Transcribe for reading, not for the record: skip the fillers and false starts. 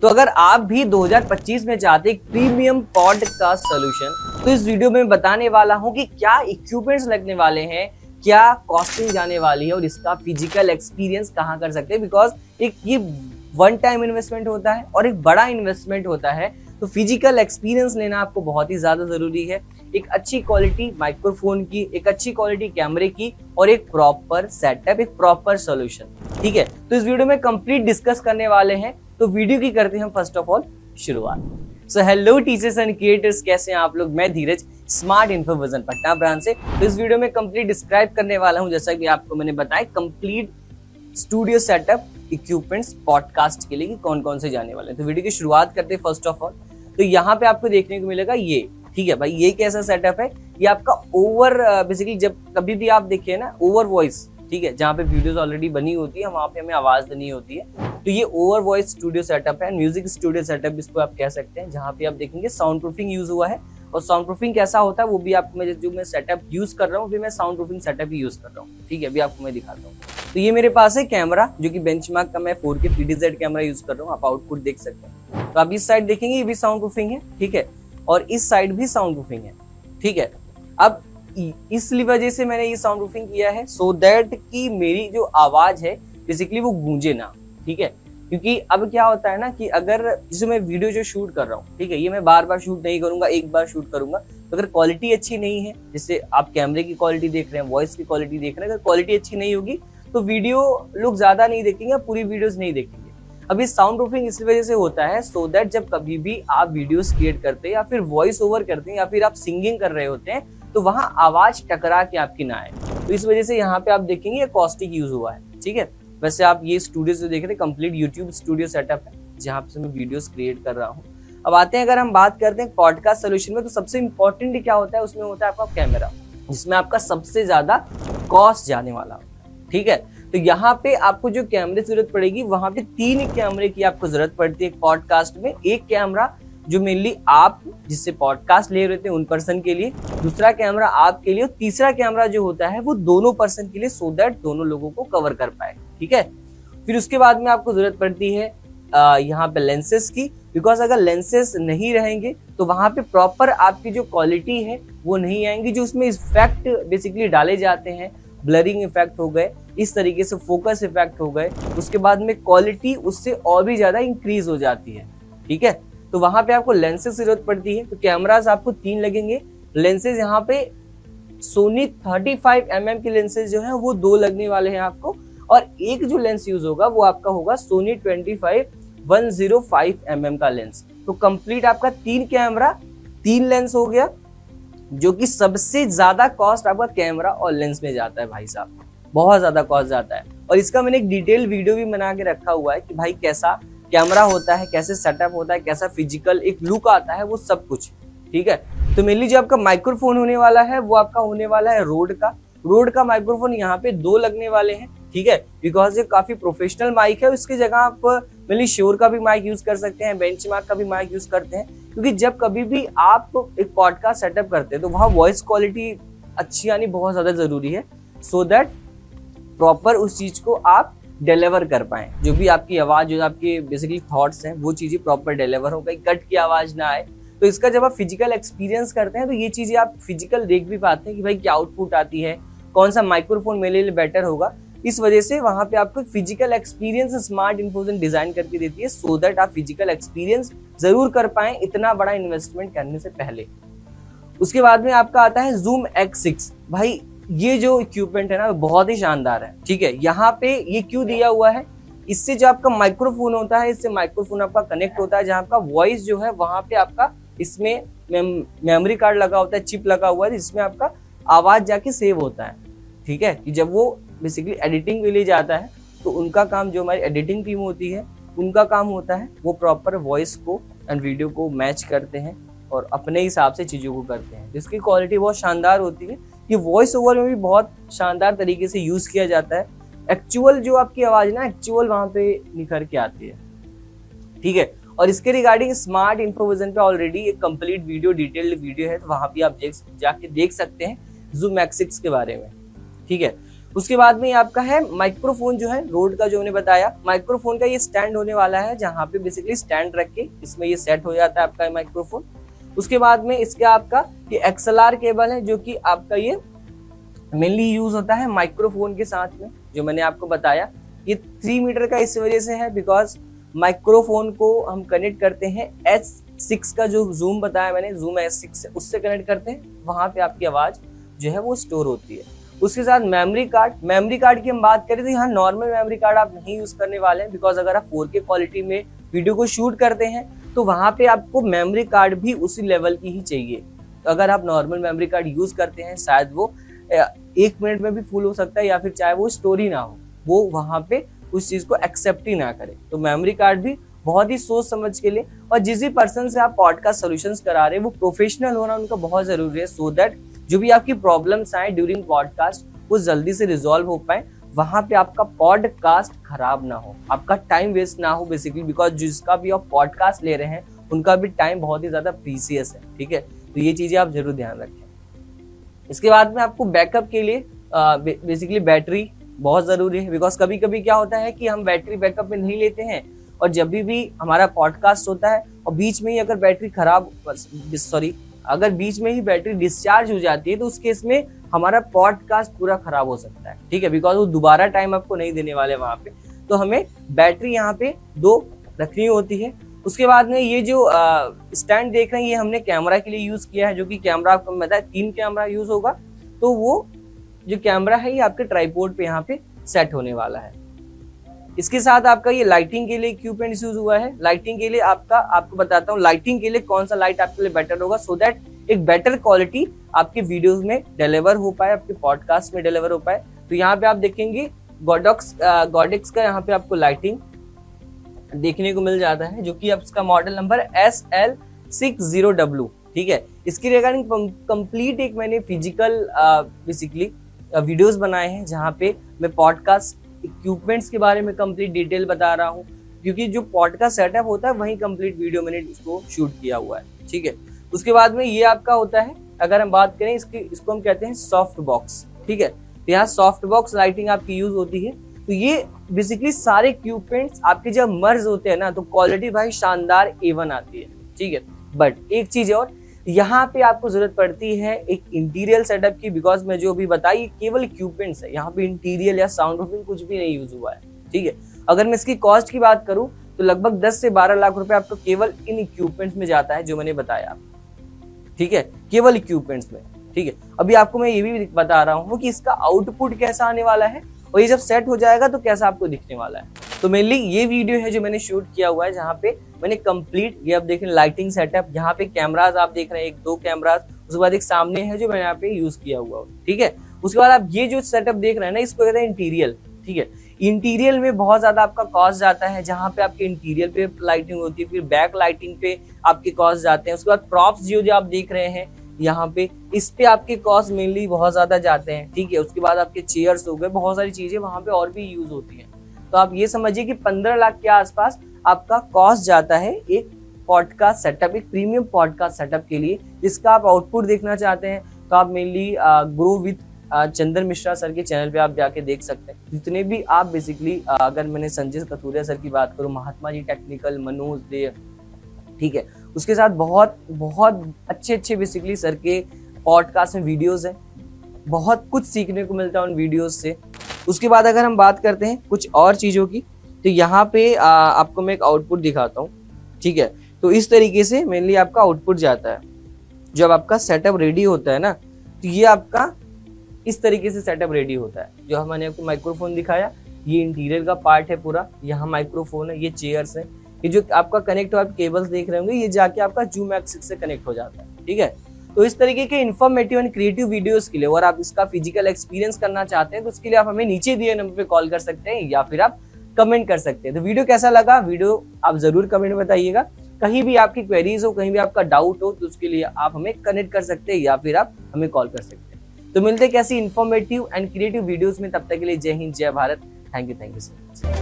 तो अगर आप भी 2025 में चाहते एक प्रीमियम पॉडकास्ट सोल्यूशन, तो इस वीडियो में बताने वाला हूं कि क्या इक्विपमेंट्स लगने वाले हैं, क्या कॉस्टिंग जाने वाली है और इसका फिजिकल एक्सपीरियंस कहां कर सकते हैं। बिकॉज एक ये वन टाइम इन्वेस्टमेंट होता है और एक बड़ा इन्वेस्टमेंट होता है, तो फिजिकल एक्सपीरियंस लेना आपको बहुत ही ज्यादा जरूरी है। एक अच्छी क्वालिटी माइक्रोफोन की, एक अच्छी क्वालिटी कैमरे की और एक प्रॉपर सेटअप, एक प्रॉपर सॉल्यूशन। ठीक है, तो इस वीडियो में कंप्लीट डिस्कस करने वाले हैं। तो वीडियो की करते हैं हम फर्स्ट ऑफ ऑल शुरुआत। So hello teachers and creators, कैसे हैं आप लोग। मैं धीरज, स्मार्ट इन्फोविजन पटना ब्रांच से। तो इस वीडियो में कंप्लीट डिस्क्राइब करने वाला हूं, जैसा कि आपको मैंने बताया, complete studio setup equipments podcast के लिए कि कौन कौन से जाने वाले हैं। तो वीडियो की शुरुआत करते हैं फर्स्ट ऑफ ऑल। तो यहाँ पे आपको देखने को मिलेगा ये, ठीक है भाई, ये कैसा सेटअप है। ये आपका ओवर बेसिकली जब कभी भी आप देखिए ना ओवर वॉइस, ठीक है, जहाँ पे वीडियोस ऑलरेडी बनी होती है वहां पे हमें आवाज देनी होती है, तो ये ओवर वॉइस स्टूडियो सेटअप है, म्यूजिक स्टूडियो सेटअप इसको आप कह सकते हैं। जहाँ पे आप देखेंगे साउंड प्रूफिंग यूज हुआ है, और साउंड प्रूफिंग कैसा होता है वो भी आपको मैं जो मैं सेटअप यूज कर रहा हूँ, अभी मैं साउंड प्रूफिंग सेटअप ही यूज कर रहा हूँ। ठीक है, अभी आपको मैं दिखाता हूँ। तो ये मेरे पास है कैमरा, जो कि बेंचमार्क का मैं 4K PTZ कैमरा यूज कर रहा हूँ। आप आउटपुट देख सकते हैं। तो आप इस साइड देखेंगे, ये भी साउंड प्रूफिंग है, ठीक है, और इस साइड भी साउंड प्रूफिंग है, ठीक है। अब इसलिए वजह से मैंने ये साउंड प्रूफिंग किया है, सो दैट कि मेरी जो आवाज है बेसिकली वो गूंजे ना, ठीक है। क्योंकि अब क्या होता है ना कि अगर जैसे मैं वीडियो जो शूट कर रहा हूँ, ठीक है, ये मैं बार बार शूट नहीं करूंगा, एक बार शूट करूंगा। तो अगर क्वालिटी अच्छी नहीं है, जैसे आप कैमरे की क्वालिटी देख रहे हैं, वॉइस की क्वालिटी देख रहे हैं, अगर क्वालिटी अच्छी नहीं होगी तो वीडियो लोग ज्यादा नहीं देखेंगे, पूरी वीडियोस नहीं देखेंगे। अब ये साउंड प्रूफिंग इस वजह से होता है, सो दैट जब कभी भी आप वीडियोस क्रिएट करते हैं या फिर वॉइस ओवर करते हैं या फिर आप सिंगिंग कर रहे होते हैं, तो वहां आवाज टकरा के आपकी ना आए। तो इस वजह से यहाँ पे आप देखेंगे ये कॉस्टिक यूज हुआ है, ठीक है। वैसे आप ये स्टूडियो से देख रहे हैं, कंप्लीट यूट्यूब स्टूडियो सेटअप है, जहाँ पे मैं वीडियोस क्रिएट कर रहा हूँ। अब आते हैं, अगर हम बात करते हैं पॉडकास्ट सोल्यूशन में, तो सबसे इंपॉर्टेंट क्या होता है, उसमें होता है आपका कैमरा, जिसमें आपका सबसे ज्यादा कॉस्ट जाने वाला होता है, ठीक है। तो यहाँ पे आपको जो कैमरे की जरूरत पड़ेगी, वहां पे 3 कैमरे की आपको जरूरत पड़ती है पॉडकास्ट में। एक कैमरा जो मेनली आप जिससे पॉडकास्ट ले रहे थे उन पर्सन के लिए, दूसरा कैमरा आपके लिए, और तीसरा कैमरा जो होता है वो दोनों पर्सन के लिए, सो दैट दोनों लोगों को कवर कर पाए, ठीक है। फिर उसके बाद में आपको जरूरत पड़ती है यहाँ पे लेंसेज की, बिकॉज अगर लेंसेज नहीं रहेंगे तो वहां पे प्रॉपर आपकी जो क्वालिटी है वो नहीं आएंगी। जो उसमें इफेक्ट बेसिकली डाले जाते हैं, ब्लरिंग इफेक्ट हो गए, इस तरीके से फोकस इफेक्ट हो गए, उसके बाद में क्वालिटी उससे और भी ज्यादा इंक्रीज हो जाती है, ठीक है। तो वहां पे आपको लेंसेज की जरूरत पड़ती है। तो कैमरास आपको 3 लगेंगे। लेंसेज यहाँ पे सोनी 35mm के लेंसेज जो है वो 2 लगने वाले हैं आपको, और एक जो लेंस यूज होगा वो आपका होगा सोनी 25-105mm का लेंस। तो कंप्लीट आपका 3 कैमरा 3 लेंस हो गया, जो कि सबसे ज्यादा कॉस्ट आपका कैमरा और लेंस में जाता है भाई साहब, बहुत ज्यादा कॉस्ट जाता है। और इसका मैंने एक डिटेल वीडियो भी बना के रखा हुआ है कि भाई कैसा कैमरा होता है, कैसे सेटअप होता है, कैसा फिजिकल एक लुक आता है, वो सब कुछ, ठीक है। तो मेनली जो आपका माइक्रोफोन होने वाला है वो आपका होने वाला है रोड का माइक्रोफोन। यहाँ पे 2 लगने वाले हैं, ठीक है, बिकॉज ये काफी प्रोफेशनल माइक है। इसकी जगह आप मेनली श्योर का भी माइक यूज कर सकते हैं, बेंचमार्क का भी माइक यूज करते हैं, क्योंकि जब कभी भी आप एक पॉडकास्ट सेटअप करते हैं तो वहाँ वॉइस क्वालिटी अच्छी आनी बहुत ज्यादा जरूरी है, सो दैट प्रॉपर उस चीज को आप डिलीवर कर पाए। जो भी आपकी आवाज, जो आपके बेसिकली थॉट्स हैं, वो चीजें प्रॉपर डिलीवर हो, कहीं कट की आवाज ना आए। तो इसका जब आप फिजिकल एक्सपीरियंस करते हैं तो ये चीजें आप फिजिकल देख भी पाते हैं कि भाई क्या आउटपुट आती है, कौन सा माइक्रोफोन मेरे लिए बेटर होगा। इस वजह से वहां पे आपको physical experience smart Infovision design करके देती है, सो दैट आप फिजिकल एक्सपीरियंस जरूर कर पाए इतना बड़ा इन्वेस्टमेंट करने से पहले। उसके बाद में आपका आता है Zoom X6। भाई ये जो इक्विपमेंट है ना बहुत ही शानदार है, ठीक है। यहाँ पे ये क्यों दिया हुआ है, इससे जो आपका माइक्रोफोन होता है, इससे माइक्रोफोन आपका कनेक्ट होता है, जहाँ आपका वॉइस जो है वहां पे आपका इसमें मेमोरी कार्ड लगा होता है, चिप लगा हुआ है, जिसमें आपका आवाज जाके सेव होता है, ठीक है। कि जब वो बेसिकली एडिटिंग के लिए जाता है तो उनका काम, जो हमारी एडिटिंग टीम होती है उनका काम होता है, वो प्रॉपर वॉइस को एंड वीडियो को मैच करते हैं और अपने हिसाब से चीजों को करते हैं, जिसकी क्वालिटी बहुत शानदार होती है। ये वॉइस ओवर में भी बहुत शानदार तरीके से यूज किया जाता है। एक्चुअल जो आपकी आवाज ना, एक्चुअल वहां पे निखर के आती है, ठीक है। और इसके रिगार्डिंग स्मार्ट इन्फोविजन पे ऑलरेडी एक कंप्लीट वीडियो, डिटेल्ड वीडियो है, तो वहां भी आप जाके देख सकते हैं Zoom X6 के बारे में, ठीक है। उसके बाद में ये आपका है माइक्रोफोन जो है रोड का, जो मैंने बताया माइक्रोफोन का ये स्टैंड होने वाला है, जहाँ पे बेसिकली स्टैंड रख के इसमें ये सेट हो जाता है आपका माइक्रोफोन। उसके बाद में इसका आपका ये XLR केबल है, जो कि आपका ये मेनली यूज होता है माइक्रोफोन के साथ में, जो मैंने आपको बताया। ये 3 मीटर का इस वजह से है बिकॉज माइक्रोफोन को हम कनेक्ट करते हैं S6 का जो जूम बताया मैंने, जूम S6 से उससे कनेक्ट करते हैं, वहां पे आपकी आवाज जो है वो स्टोर होती है। उसके साथ मेमोरी कार्ड की हम बात करें तो यहाँ नॉर्मल मेमोरी कार्ड आप नहीं यूज करने वाले हैं, बिकॉज अगर आप 4K क्वालिटी में वीडियो को शूट करते हैं तो वहां पे आपको मेमोरी कार्ड भी उसी लेवल की ही चाहिए। तो अगर आप नॉर्मल मेमोरी कार्ड यूज करते हैं शायद वो 1 मिनट में भी फुल हो सकता है, या फिर चाहे वो स्टोर ही ना हो, वो वहां पे उस चीज को एक्सेप्ट ही ना करे। तो मेमोरी कार्ड भी बहुत ही सोच समझ के लिए, और जिस भी पर्सन से आप पॉडकास्ट सॉल्यूशंस करा रहे हैं वो प्रोफेशनल होना उनका बहुत जरूरी है, सो दैट जो भी आपकी प्रॉब्लम्स आए ड्यूरिंग पॉडकास्ट वो जल्दी से रिजॉल्व हो पाए, वहां पे आपका पॉडकास्ट खराब ना हो, आपका टाइम वेस्ट ना हो बेसिकली, बिकॉज जिसका भी आप पॉडकास्ट ले रहे हैं उनका भी टाइम बहुत ही ज्यादा प्रीसियस है। ठीक है, तो ये चीजें आप जरूर ध्यान रखें। इसके बाद में आपको बैकअप के लिए बेसिकली बैटरी बहुत जरूरी है, बिकॉज कभी कभी क्या होता है कि हम बैटरी बैकअप में नहीं लेते हैं, और जब भी हमारा पॉडकास्ट होता है और बीच में ही अगर बीच में ही बैटरी डिस्चार्ज हो जाती है तो उस केस में हमारा पॉडकास्ट पूरा खराब हो सकता है। ठीक है, बिकॉज वो दोबारा टाइम आपको नहीं देने वाले वहां पे, तो हमें बैटरी यहाँ पे 2 रखनी होती है। उसके बाद में ये जो स्टैंड देख रहे हैं ये हमने कैमरा के लिए यूज किया है, जो कि कैमरा आपको बताया 3 कैमरा यूज होगा, तो वो जो कैमरा है ये आपके ट्राइपॉड पे यहाँ पे सेट होने वाला है। इसके साथ आपका ये लाइटिंग के लिए इक्विपमेंट यूज हुआ है। लाइटिंग के लिए आपको बताता हूँ लाइटिंग के लिए कौन सा लाइट आपके लिए बेटर होगा, सो दैट एक बेटर क्वालिटी आपके वीडियोस में डिलीवर हो पाए, आपके पॉडकास्ट में डिलीवर हो पाए। तो यहाँ पे आप देखेंगे गॉडेक्स का यहाँ पे आपको लाइटिंग देखने को मिल जाता है, जो कि आपका मॉडल नंबर SL60W। ठीक है, इसकी रिगार्डिंग कंप्लीट एक मैंने फिजिकल बेसिकली वीडियोस बनाए हैं, जहाँ पे मैं पॉडकास्ट इक्विपमेंट्स के बारे में कंप्लीट डिटेल बता रहा हूँ, क्योंकि जो पॉडकास्ट सेटअप होता है वही कंप्लीट वीडियो मैंने इसको शूट किया हुआ है। ठीक है, उसके बाद में ये आपका होता है, अगर हम बात करें इसको हम कहते हैं सॉफ्ट बॉक्स। ठीक है, तो यहाँ सॉफ्ट बॉक्स लाइटिंग आपकी यूज होती है। तो ये बेसिकली सारे इक्विपमेंट्स आपके जब मर्ज होते हैं ना तो क्वालिटी भाई शानदार A1 आती है। ठीक है, बट एक चीज और, यहाँ पे आपको जरूरत पड़ती है एक इंटीरियर सेटअप की, बिकॉज मैं जो भी बताई केवल इक्विपमेंट्स है, यहाँ पे इंटीरियर या साउंड प्रूफिंग कुछ भी नहीं यूज हुआ है। ठीक है, अगर मैं इसकी कॉस्ट की बात करूं तो लगभग 10 से 12 लाख रुपए आपको केवल इन इक्विपमेंट्स में जाता है, जो मैंने बताया। ठीक है, केवल इक्विपमेंट्स में। ठीक है, अभी आपको मैं ये भी बता रहा हूँ कि इसका आउटपुट कैसा आने वाला है, और ये जब सेट हो जाएगा तो कैसा आपको दिखने वाला है। तो मेनली ये वीडियो है जो मैंने शूट किया हुआ है, जहाँ पे मैंने कंप्लीट ये आप देख रहे हैं लाइटिंग सेटअप, यहाँ पे कैमराज आप देख रहे हैं 1-2 कैमराज, उसके बाद एक सामने है जो मैंने यहाँ पे यूज किया हुआ है। ठीक है, उसके बाद आप ये जो सेटअप देख रहे हैं ना, इसको कहते हैं इंटीरियर। ठीक है, इंटीरियर में बहुत ज्यादा आपका कॉस्ट जाता है, जहाँ पे आपके इंटीरियर पे लाइटिंग होती है, फिर बैक लाइटिंग पे आपके कॉस्ट जाते हैं। उसके बाद प्रॉप्स जो आप देख रहे हैं यहाँ पे, इस पे आपके कॉस्ट मेनली बहुत ज्यादा जाते हैं। ठीक है, उसके बाद आपके चेयर्स हो गए, बहुत सारी चीजें वहां पे और भी यूज होती हैं। तो आप ये समझिए कि 15 लाख के आसपास आपका कॉस्ट जाता है एक पॉडकास्ट सेटअप, एक प्रीमियम पॉडकास्ट सेटअप के लिए, जिसका आप आउटपुट देखना चाहते हैं तो आप mainly grow with Chandan Mishra sir के चैनल पे आप जाके देख सकते हैं। जितने भी आप बेसिकली अगर मैंने संजय कथूरिया सर की बात करूँ, महात्मा जी टेक्निकल, मनोज दे, ठीक है, उसके साथ बहुत बहुत अच्छे बेसिकली सर के पॉडकास्ट में वीडियोस हैं, बहुत कुछ सीखने को मिलता है उन वीडियोस से। उसके बाद अगर हम बात करते हैं कुछ और चीज़ों की, तो यहाँ पे आपको मैं एक आउटपुट दिखाता हूँ। ठीक है, तो इस तरीके से मेनली आपका आउटपुट जाता है। जब आपका सेटअप रेडी होता है ना, तो ये आपका इस तरीके से सेटअप रेडी होता है। जो मैंने आपको माइक्रोफोन दिखाया, ये इंटीरियर का पार्ट है पूरा, यहाँ माइक्रोफोन है, ये चेयर्स है, ये जो आपका कनेक्ट हो, आप केबल्स देख रहे होंगे, ये जाके आपका जूम X6 से कनेक्ट हो जाता है। ठीक है, तो इस तरीके के इन्फॉर्मेटिव एंड क्रिएटिव वीडियोस के लिए, और आप इसका फिजिकल एक्सपीरियंस करना चाहते हैं तो उसके लिए आप हमें नीचे दिए नंबर पे कॉल कर सकते हैं, या फिर आप कमेंट कर सकते हैं। तो वीडियो कैसा लगा, वीडियो आप जरूर कमेंट में बताइएगा। कहीं भी आपकी क्वेरीज हो, कहीं भी आपका डाउट हो, तो उसके लिए आप हमें कनेक्ट कर सकते हैं, या फिर आप हमें कॉल कर सकते हैं। तो मिलते हैं कैसी इन्फॉर्मेटिव एंड क्रिएटिव वीडियोस में, तब तक के लिए जय हिंद, जय Bharat. Thank you so much.